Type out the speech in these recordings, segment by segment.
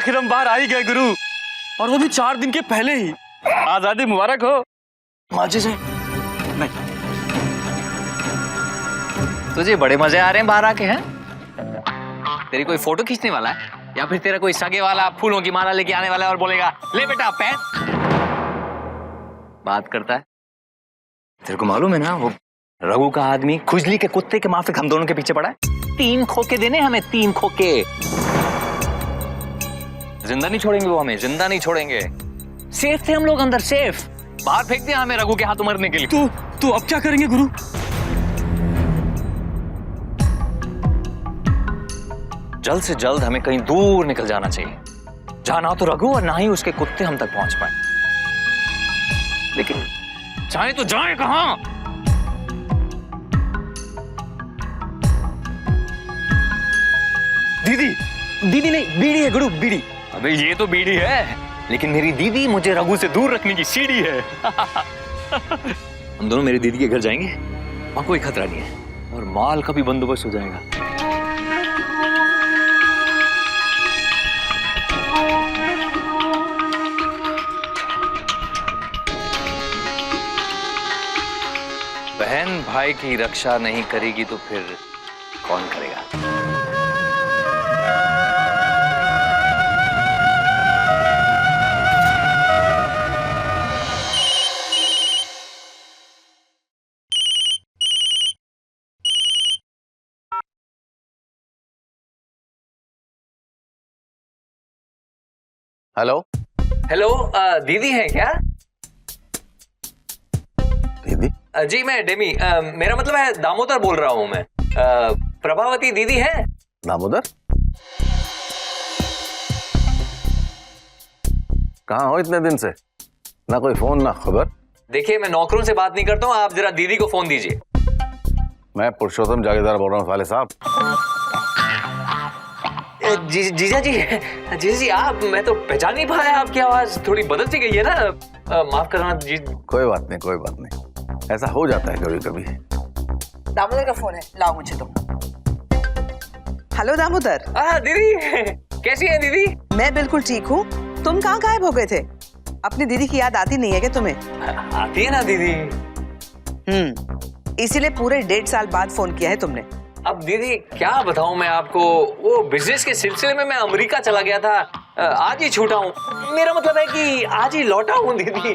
आखिर हम बाहर आ ही गए गुरु, और वो भी 4 दिन के पहले ही। आजादी मुबारक हो। मजे से नहीं, तुझे बड़े मजे आ रहे हैं बाहर आके, हैं? तेरी कोई फोटो खींचने वाला है या फिर तेरा कोई सगे वाला फूलों की माला लेके आने वाला है और बोलेगा ले बेटा पहन? बात करता है। तेरे को मालूम है ना, वो रघु का आदमी खुजली के कुत्ते के माफिक हम दोनों के पीछे पड़ा है। 3 खोखे देने हमें, 3 खोखे। जिंदा नहीं छोड़ेंगे वो, हमें जिंदा नहीं छोड़ेंगे। सेफ थे हम लोग अंदर, सेफ। बाहर फेंक दिया हमें रघु के हाथों मरने के लिए। तो अब क्या करेंगे गुरु? जल्द से जल्द हमें कहीं दूर निकल जाना चाहिए, जहां ना तो रघु और ना ही उसके कुत्ते हम तक पहुंच पाए। लेकिन जाए तो जाए कहां? दीदी नहीं, बीड़ी है गुरु, बीड़ी। अबे ये तो बीड़ी है, लेकिन मेरी दीदी मुझे रघु से दूर रखने की सीढ़ी है। हम दोनों मेरी दीदी के घर जाएंगे, वहां कोई खतरा नहीं है, और माल का भी बंदोबस्त हो जाएगा। बहन भाई की रक्षा नहीं करेगी तो फिर कौन करेगा? हेलो हेलो, दीदी है क्या? दीदी? जी मैं डेमी, मेरा मतलब है दामोदर बोल रहा हूँ मैं। प्रभावती दीदी है? दामोदर? कहाँ हो इतने दिन से? ना कोई फोन ना खबर। देखिए मैं नौकरों से बात नहीं करता हूँ, आप जरा दीदी को फोन दीजिए। मैं पुरुषोत्तम जागीरदार बोल रहा हूँ साले साहब। जीजा जी आप, मैं तो पहचान नहीं पाया, आपकी आवाज थोड़ी बदल सी गई है ना। माफ करना जी। कोई बात नहीं, ऐसा हो जाता है कभी कभी। दामोदर का फोन है, लाओ मुझे तो। हेलो दामोदर। दीदी कैसी है दीदी? मैं बिल्कुल ठीक हूँ। तुम कहाँ गायब हो गए थे? अपनी दीदी की याद आती नहीं है क्या तुम्हें? आती है ना दीदी। इसीलिए पूरे 1.5 साल बाद फोन किया है तुमने। अब दीदी क्या बताऊं मैं आपको, वो बिजनेस के सिलसिले में मैं अमेरिका चला गया था, आज ही छूटा हूँ। मेरा मतलब है कि आज ही लौटा हूँ दीदी।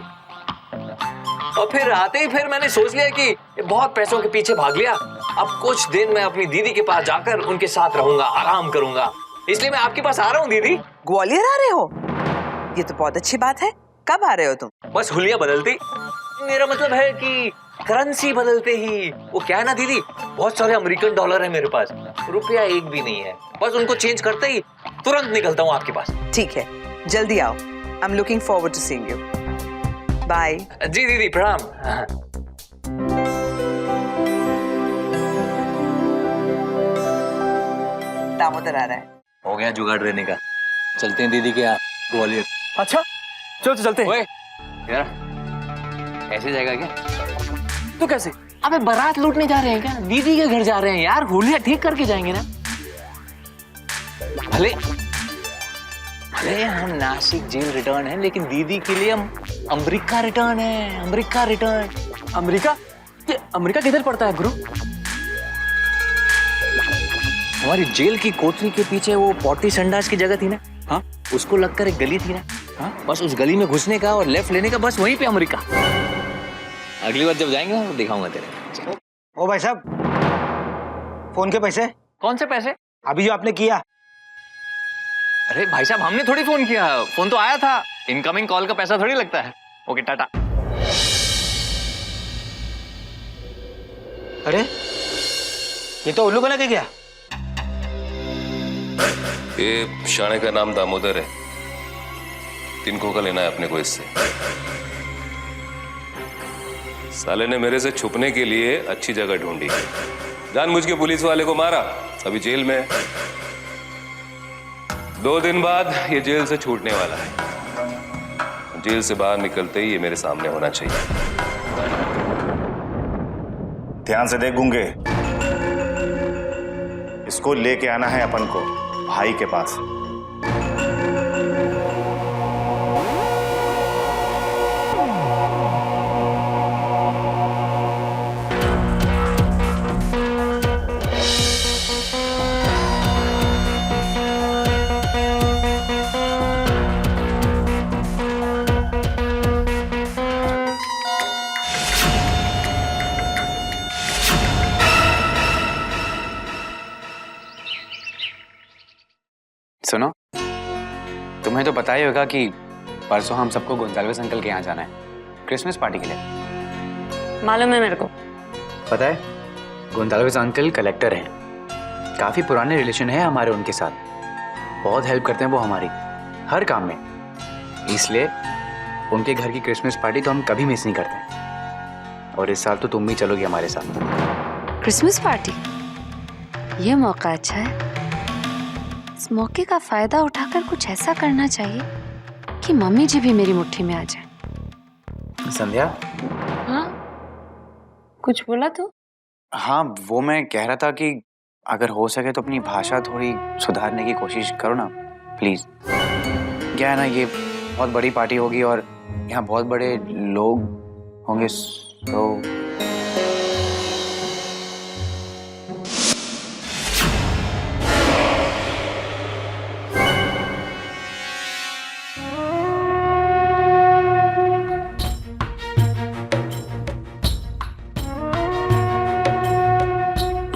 और फिर आते ही फिर मैंने सोच लिया कि बहुत पैसों के पीछे भाग लिया, अब कुछ दिन मैं अपनी दीदी के पास जाकर उनके साथ रहूंगा, आराम करूंगा, इसलिए मैं आपके पास आ रहा हूँ दीदी। ग्वालियर आ रहे हो? ये तो बहुत अच्छी बात है। कब आ रहे हो तुम? बस हुलिया बदलती, मेरा मतलब है कि करेंसी बदलते ही। वो क्या है ना दीदी, बहुत सारे अमेरिकन डॉलर है मेरे पास, रुपया एक भी नहीं है, बस उनको चेंज करते ही तुरंत निकलता हूँ आपके पास। ठीक है, जल्दी आओ। I am looking forward to seeing you. Bye. जी दीदी प्रणाम। दामोदर आ रहा है। हो गया जुगाड़ रहने का, चलते हैं दीदी के यहाँ ग्वालियर। अच्छा चलो तो चलते हैं। ओए यार, ऐसे जाएगा क्या? तो कैसे? अबे बारात लूटने जा रहे हैं क्या? दीदी के घर जा रहे हैं यार, हुलिया ठीक करके जाएंगे ना। भले हम नासिक जेल रिटर्न है, लेकिन दीदी के लिए हम अमेरिका रिटर्न है, अमेरिका रिटर्न। अमेरिका? ये अमेरिका किधर पड़ता है गुरु? हमारी जेल की कोठरी के पीछे वो पॉटी संडास की जगह थी ना, हाँ, उसको लगकर एक गली थी ना, हाँ, बस उस गली में घुसने का और लेफ्ट लेने का, बस वहीं पे अमेरिका। अगली बार जब जाएंगे ना दिखाऊंगा तेरे। ओ भाई साहब, फोन के पैसे? कौन से पैसे? अभी जो आपने किया। अरे भाई साहब हमने थोड़ी फोन किया, फोन तो आया था, इनकमिंग कॉल का पैसा थोड़ी लगता है। ओके टाटा। अरे ये तो उल्लू बना के गया। ये शाणे का नाम दामोदर है, 3 खोखा लेना है अपने को इससे। साले ने मेरे से छुपने के लिए अच्छी जगह ढूंढी, जानबूझ के पुलिस वाले को मारा, अभी जेल में है। 2 दिन बाद ये जेल से छूटने वाला है, जेल से बाहर निकलते ही ये मेरे सामने होना चाहिए। ध्यान से देख गूंगे, इसको लेके आना है अपन को भाई के पास। सुनो, तुम्हें तो पता ही होगा कि परसों हम सबको गोंजाल्वेस अंकल के यहाँ जाना है क्रिसमस पार्टी के लिए। मालूम है मेरे को। पता है, गोंजाल्वेस अंकल कलेक्टर हैं, काफी पुराने रिलेशन है हमारे उनके साथ, बहुत हेल्प करते हैं वो हमारी हर काम में, इसलिए उनके घर की क्रिसमस पार्टी तो हम कभी मिस नहीं करते। और इस साल तो तुम भी चलोगी हमारे साथ। क्रिसमस पार्टी, ये मौका अच्छा है। इस मौके का फायदा उठाकर कुछ ऐसा करना चाहिए कि मम्मी जी भी मेरी मुट्ठी में आ जाए। संध्या। हाँ, कुछ बोला तो? हाँ, वो मैं कह रहा था कि अगर हो सके तो अपनी भाषा थोड़ी सुधारने की कोशिश करो ना प्लीज। क्या है ना, ये बहुत बड़ी पार्टी होगी और यहाँ बहुत बड़े लोग होंगे, तो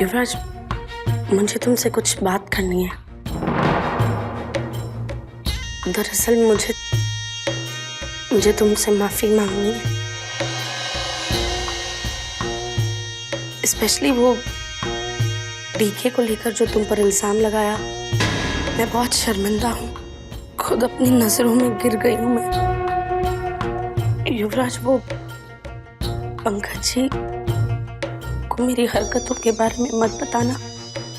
युवराज, मुझे तुमसे कुछ बात करनी है। दरअसल मुझे तुमसे माफी मांगनी है, स्पेशली वो डीके को लेकर जो तुम पर इल्जाम लगाया। मैं बहुत शर्मिंदा हूँ, खुद अपनी नजरों में गिर गई हूँ मैं। युवराज, वो पंकज जी को मेरी हरकतों के बारे में मत बताना,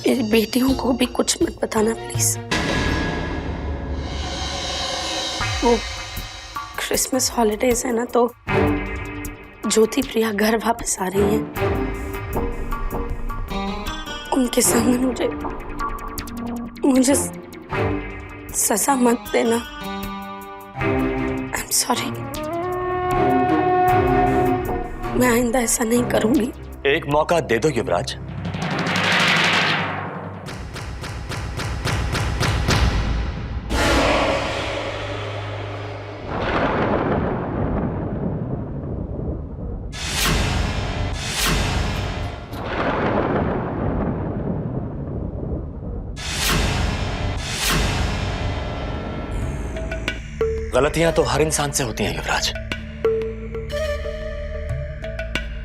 मेरी बेटियों को भी कुछ मत बताना प्लीज। वो क्रिसमस हॉलिडेज है ना, तो ज्योति प्रिया घर वापस आ रही हैं। उनके सामने मुझे सजा मत देना। आई एम सॉरी, मैं आइंदा ऐसा नहीं करूंगी। एक मौका दे दो युवराज। गलतियां तो हर इंसान से होती हैं युवराज।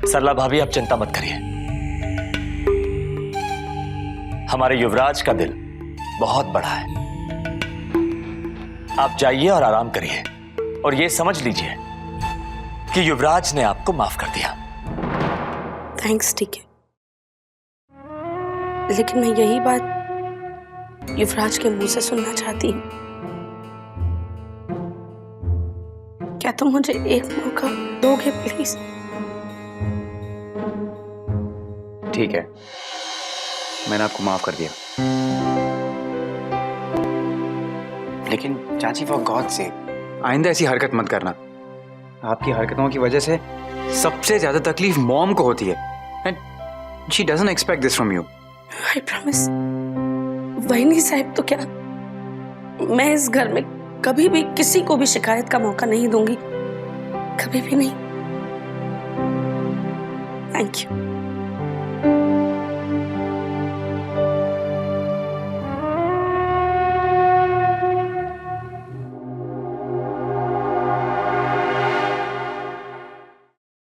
सरला भाभी, आप चिंता मत करिए, हमारे युवराज का दिल बहुत बड़ा है। आप जाइए और आराम करिए और ये समझ लीजिए कि युवराज ने आपको माफ कर दिया। थैंक्स, ठीक है, लेकिन मैं यही बात युवराज के मुंह से सुनना चाहती हूँ। क्या तुम मुझे एक मौका दोगे प्लीज? ठीक है, मैंने आपको माफ कर दिया, लेकिन चाची फॉर गॉड से आइंदा ऐसी हरकत मत करना। आपकी हरकतों की वजह से सबसे ज्यादा तकलीफ मॉम को होती है, and she doesn't expect this from you. I promise. वहीनी साहब, तो क्या मैं इस घर में कभी भी किसी को भी शिकायत का मौका नहीं दूंगी, कभी भी नहीं। Thank you.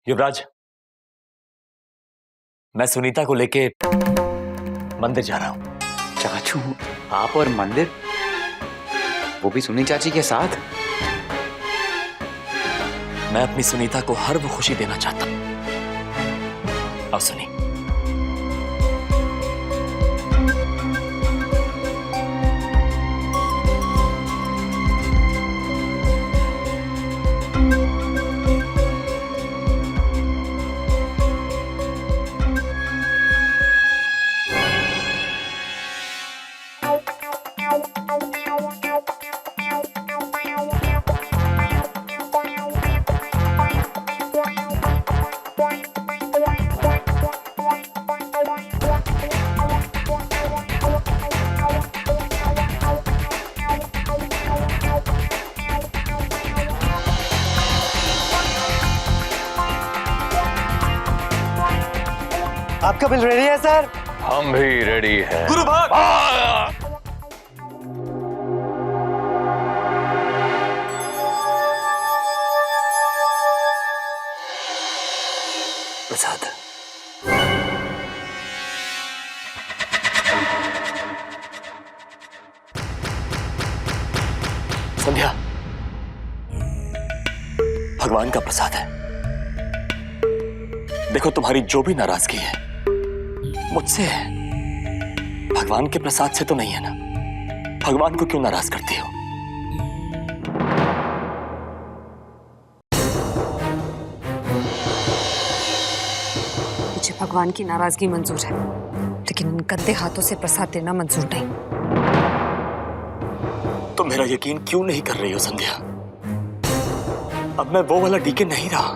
युवराज, मैं सुनीता को लेके मंदिर जा रहा हूं। चाचू, आप और मंदिर? वो भी सुनी चाची के साथ? मैं अपनी सुनीता को हर वो खुशी देना चाहता हूं। अब सुनी, आपका बिल रेडी है सर? हम भी रेडी हैं। गुरु भाग। प्रसाद। संध्या, भगवान का प्रसाद है। देखो, तुम्हारी जो भी नाराजगी है मुझसे है, भगवान के प्रसाद से तो नहीं है ना। भगवान को क्यों नाराज करती हो? मुझे भगवान की नाराजगी मंजूर है, लेकिन इन गंदे हाथों से प्रसाद देना मंजूर नहीं। तुम मेरा यकीन क्यों नहीं कर रही हो संध्या? अब मैं वो वाला डीके नहीं रहा,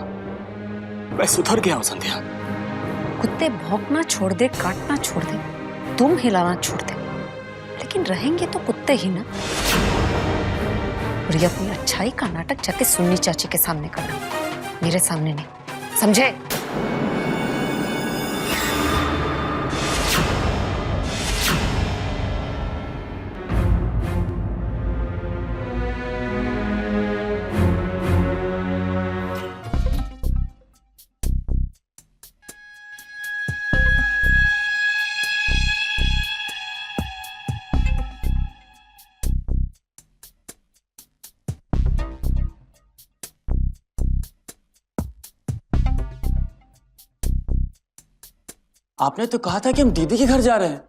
मैं सुधर गया हूं संध्या। कुत्ते भौंकना छोड़ दे, काटना छोड़ दे, तुम हिलाना छोड़ दे, लेकिन रहेंगे तो कुत्ते ही ना। और ये अपनी अच्छाई का नाटक जाके सुन्नी चाची के सामने करना, मेरे सामने नहीं, समझे? आपने तो कहा था कि हम दीदी के घर जा रहे हैं।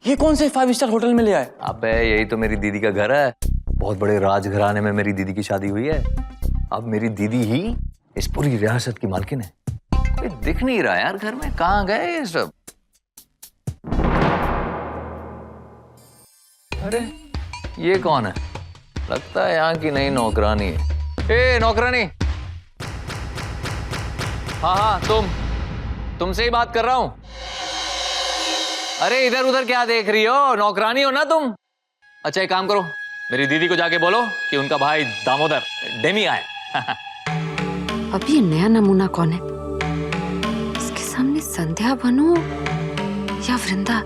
ये कौन से 5 स्टार होटल में ले आए? अबे यही तो मेरी दीदी का घर है। बहुत बड़े राजघराने में मेरी दीदी की शादी हुई है। अब मेरी दीदी ही इस पूरी रियासत की मालकिन है। कोई दिख नहीं रहा यार घर में, कहाँ गए ये सब? अरे ये कौन है? लगता है यहाँ की नई नौकरानी है। ए नौकरानी! हाँ हाँ, तुमसे ही बात कर रहा हूं। अरे इधर उधर क्या देख रही हो? नौकरानी हो ना तुम? अच्छा एक काम करो, मेरी दीदी को जाके बोलो कि उनका भाई दामोदर डेमी आए। अब ये नया नमूना कौन है? इसके सामने संध्या बनूं या वृंदा?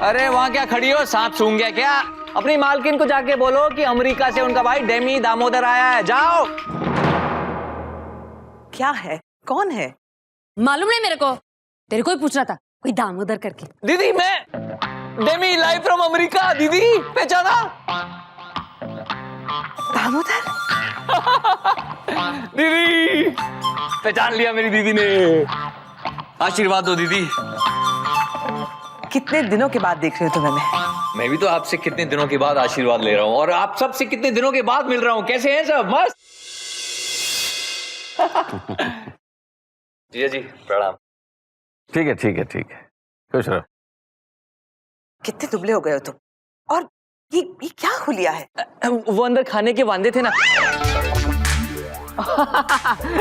अरे वहां क्या खड़ी हो? सांप सूंघ गया क्या? अपनी मालकिन को जाके बोलो कि अमेरिका से उनका भाई डेमी दामोदर आया है। जाओ। क्या है? कौन है? मालूम नहीं मेरे को, तेरे को ही पूछ रहा था, कोई दामोदर करके। दीदी मैं डेमी लाइव फ्रॉम अमेरिका। दीदी पहचाना? दामोदर? दीदी पहचान लिया मेरी दीदी ने। आशीर्वाद दो दीदी। कितने दिनों के बाद देख रही हो तुम्हें मैं भी तो आपसे कितने दिनों के बाद आशीर्वाद ले रहा हूँ, और आप सबसे कितने दिनों के बाद मिल रहा हूँ। कैसे हैं सब? मस्त। जी जी प्रणाम। ठीक है ठीक है ठीक है, खुश रहो। कितने दुबले हो गए हो तुम। और ये क्या हुलिया है? वो अंदर खाने के वांदे थे ना।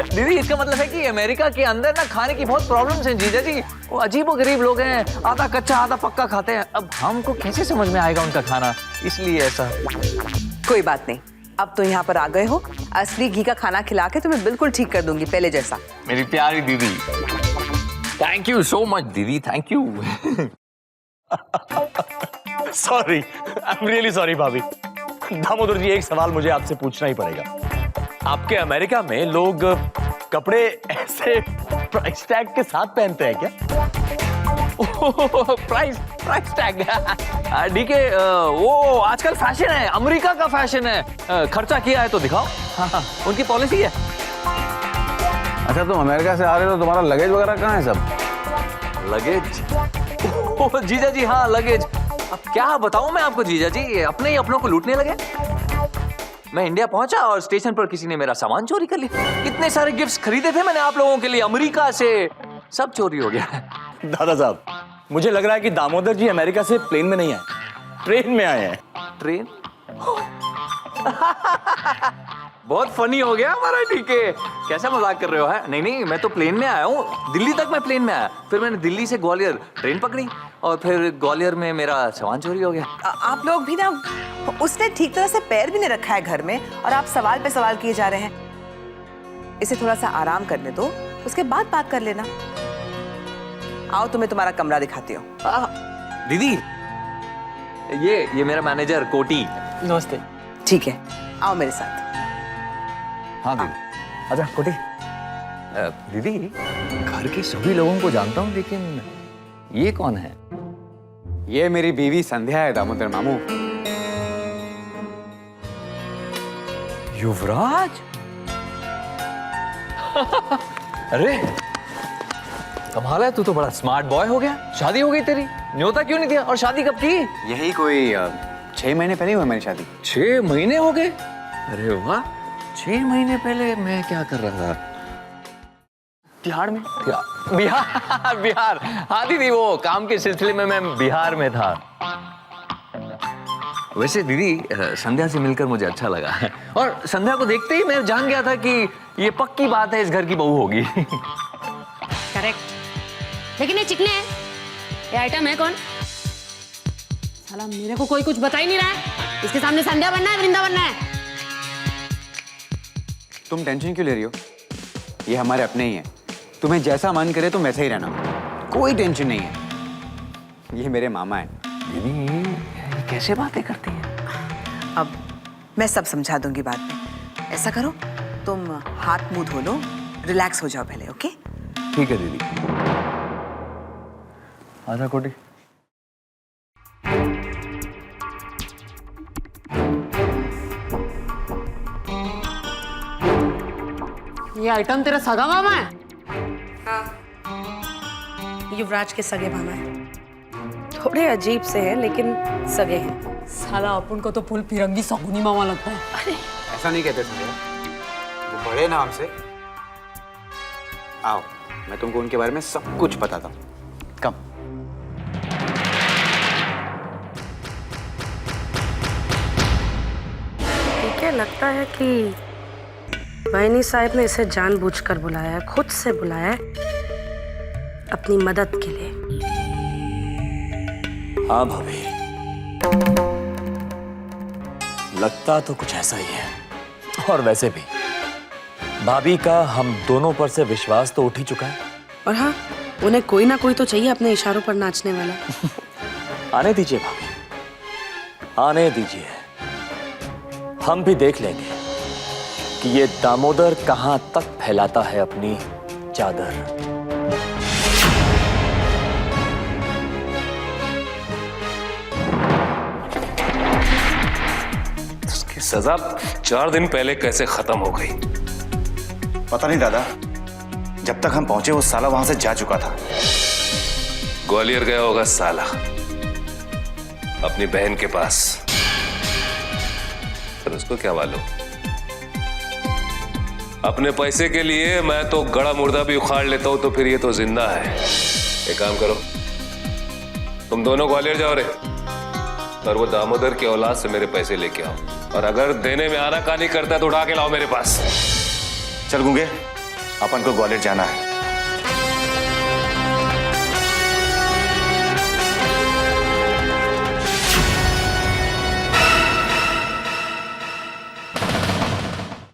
दीदी इसका मतलब है कि अमेरिका के अंदर ना खाने की बहुत प्रॉब्लम्स हैं जीजा जी। वो अजीबोगरीब लोग हैं, आधा कच्चा आधा पक्का खाते हैं। अब हमको कैसे समझ में आएगा उनका खाना, इसलिए ऐसा। कोई बात नहीं, अब तो यहाँ पर आ गए हो, असली घी का खाना खिला के तुम्हें बिल्कुल ठीक कर दूंगी पहले जैसा। मेरी प्यारी दीदी, थैंक यू सो मच दीदी, thank you. Sorry, I am really sorry भाभी। दामोदर जी, एक सवाल मुझे आपसे पूछना ही पड़ेगा। आपके अमेरिका में लोग कपड़े ऐसे प्राइस टैग के साथ पहनते हैं क्या? Price tag? डीके वो आजकल फैशन है, अमेरिका का फैशन है। खर्चा किया है तो दिखाओ। हाँ, उनकी पॉलिसी है। अच्छा तुम अमेरिका से आ रहे हो तो तुम्हारा लगेज वगैरह कहाँ है सब? लगेज? जीजा जी हाँ लगेज। अब क्या बताऊं मैं आपको जीजा जी, अपने ही अपनों को लूटने लगे। मैं इंडिया पहुंचा और स्टेशन पर किसी ने मेरा सामान चोरी कर लिया। इतने सारे गिफ्ट्स खरीदे थे मैंने आप लोगों के लिए अमेरिका से, सब चोरी हो गया। दादा साहब, मुझे लग रहा है कि दामोदर जी अमेरिका से प्लेन में नहीं आए, ट्रेन में आए हैं। ट्रेन? बहुत फनी हो गया हमारा डीके। कैसा मजाक कर रहे हो? है नहीं नहीं, मैं तो प्लेन में आया हूँ। दिल्ली तक मैं प्लेन में आया, फिर मैंने दिल्ली से ग्वालियर ट्रेन पकड़ी और फिर ग्वालियर में मेरा सामान चोरी हो गया। आप लोग भी ना, उसने ठीक तरह से पैर भी नहीं रखा है घर में और आप सवाल पे सवाल किए जा रहे हैं। इसे थोड़ा सा आराम करने दो, उसके बाद बात कर लेना। आओ तुम्हें तुम्हारा कमरा दिखाती हूँ। दीदी ये मेरा मैनेजर कोटी। नमस्ते। ठीक है, आओ मेरे साथ। हाँ दीदी। अच्छा कोटी, दीदी घर के सभी लोगों को जानता हूँ, लेकिन ये कौन है? ये मेरी बीवी संध्या है दामोदर मामू। युवराज? अरे कमाल है, तू तो बड़ा स्मार्ट बॉय हो गया। शादी हो गई तेरी, न्योता क्यों नहीं दिया? और शादी कब की? यही कोई 6 महीने पहले हुई हमारी शादी। 6 महीने हो गए? अरे वाह, 6 महीने पहले मैं क्या कर रहा था? बिहार में? बिहार बिहार, हाँ दीदी, वो काम के सिलसिले में मैं बिहार में था। वैसे दीदी संध्या से मिलकर मुझे अच्छा लगा है, और संध्या को देखते ही मैं जान गया था कि ये पक्की बात है, इस घर की बहू होगी। करेक्ट। लेकिन ये चिकने हैं, ये आइटम है कौन? साला मेरे को कोई कुछ बता ही नहीं रहा है। इसके सामने संध्या बनना है, वृंदा बनना है? तुम टेंशन क्यों ले रही हो? ये हमारे अपने ही हैं। तुम्हें जैसा मन करे तुम वैसे ही रहना, कोई टेंशन नहीं है। ये मेरे मामा हैं। दीदी ये कैसे बातें करती हैं? अब मैं सब समझा दूंगी बाद में। ऐसा करो, तुम हाथ मुंह धो लो, रिलैक्स हो जाओ पहले, ओके? ठीक है दीदी। आजा कोटी। ये आइटम तेरा सगा मामा है? युवराज के सगे मामा है। थोड़े अजीब से हैं लेकिन सगे हैं। साला अपन को तो फुल फिरंगी सगुनी मामा लगता है। अरे ऐसा नहीं कहते संध्या, वो बड़े नाम से। आओ, मैं तुमको उनके बारे में सब कुछ बताता हूँ। कम। ठीक है, लगता है कि वाहिनी साहब ने इसे जानबूझकर बुलाया है, खुद से बुलाया है अपनी मदद के लिए। हाँ भाभी, लगता तो कुछ ऐसा ही है। और वैसे भी भाभी का हम दोनों पर से विश्वास तो उठ ही चुका है। और हाँ, उन्हें कोई ना कोई तो चाहिए अपने इशारों पर नाचने वाला। आने दीजिए भाभी, आने दीजिए। हम भी देख लेंगे कि ये दामोदर कहां तक फैलाता है अपनी चादर। इसकी सजा 4 दिन पहले कैसे खत्म हो गई? पता नहीं दादा, जब तक हम पहुंचे वो साला वहां से जा चुका था। ग्वालियर गया होगा साला, अपनी बहन के पास। पर उसको क्या मालूम, अपने पैसे के लिए मैं तो गड़ा मुर्दा भी उखाड़ लेता हूं, तो फिर ये तो जिंदा है। एक काम करो, तुम दोनों ग्वालियर जाओ रे, और वो दामोदर की औलाद से मेरे पैसे लेके आओ, और अगर देने में आनाकानी करता है तो उठा के लाओ मेरे पास। चल गूंगे, अपन को ग्वालियर जाना है।